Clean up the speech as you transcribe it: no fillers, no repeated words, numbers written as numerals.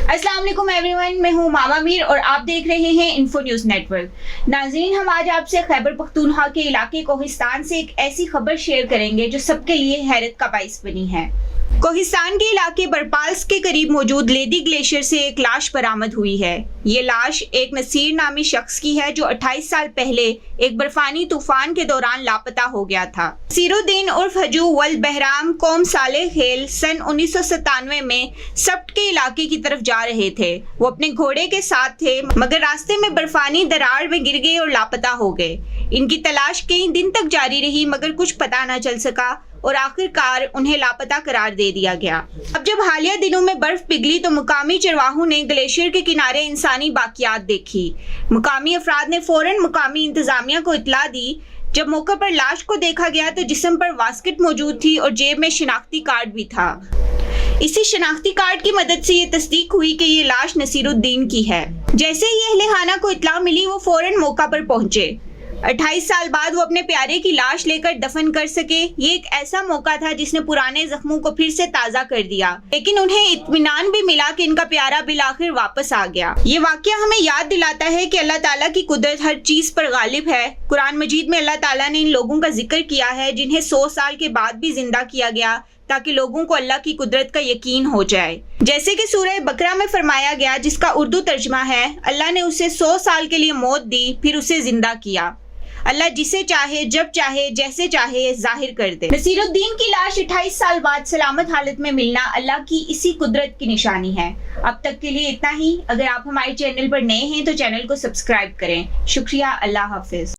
अस्सलाम वालेकुम एवरीवन, मैं हूँ मामा मीर और आप देख रहे हैं इन्फो न्यूज़ नेटवर्क। नाज़रीन, हम आज आपसे खैबर पख्तूनख्वा के इलाके कोहिस्तान से एक ऐसी खबर शेयर करेंगे जो सबके लिए हैरत का बाइस बनी है। कोहिस्तान के इलाके बरपाल्स के करीब मौजूद लेदी ग्लेशियर से एक लाश बरामद हुई है। ये लाश एक नसीर नामी शख्स की है जो 28 साल पहले एक बर्फानी तूफान के दौरान लापता हो गया था। नसीरुद्दीन उर्फ हजू वल्द बहराम कौम साले खेल सन 1997 में सब्ट के इलाके की तरफ जा रहे थे। वो अपने घोड़े के साथ थे मगर रास्ते में बर्फानी दरार में गिर गए और लापता हो गए। इनकी तलाश कई दिन तक जारी रही मगर कुछ पता न चल सका और आखिरकार उन्हें लापता करार दे दिया गया। अब जब हालिया दिनों में बर्फ पिघली तो मुकामी चरवाहों ने ग्लेशियर के किनारे इंसानी बाकियात देखी। मुकामी अफराद ने फौरन मुकामी इंतजामिया को इत्तला दी। जब मौके पर लाश को देखा गया तो जिस्म पर वास्किट मौजूद थी और जेब में शिनाख्ती कार्ड भी था। इसी शिनाख्ती कार्ड की मदद से ये तस्दीक हुई कि ये लाश नसीरुद्दीन की है। जैसे ही अहले खाना को इत्तला मिली वो फौरन मौका पर पहुंचे। 28 साल बाद वो अपने प्यारे की लाश लेकर दफन कर सके। ये एक ऐसा मौका था जिसने पुराने जख्मों को फिर से ताज़ा कर दिया, लेकिन उन्हें इत्मीनान भी मिला कि इनका प्यारा बिल आखिर वापस आ गया। ये वाकया हमें याद दिलाता है कि अल्लाह ताला की कुदरत हर चीज पर गालिब है। कुरान मजीद में अल्लाह ताला ने इन लोगों का जिक्र किया है जिन्हें 100 साल के बाद भी जिंदा किया गया ताकि लोगों को अल्लाह की कुदरत का यकीन हो जाए। जैसे कि सूरह बकरा में फरमाया गया, जिसका उर्दू तर्जमा है, अल्लाह ने उसे 100 साल के लिए मौत दी फिर उसे जिंदा किया। अल्लाह जिसे चाहे जब चाहे जैसे चाहे जाहिर कर दे। नसीरुद्दीन की लाश 28 साल बाद सलामत हालत में मिलना अल्लाह की इसी कुदरत की निशानी है। अब तक के लिए इतना ही। अगर आप हमारे चैनल पर नए हैं तो चैनल को सब्सक्राइब करें। शुक्रिया। अल्लाह हाफिज।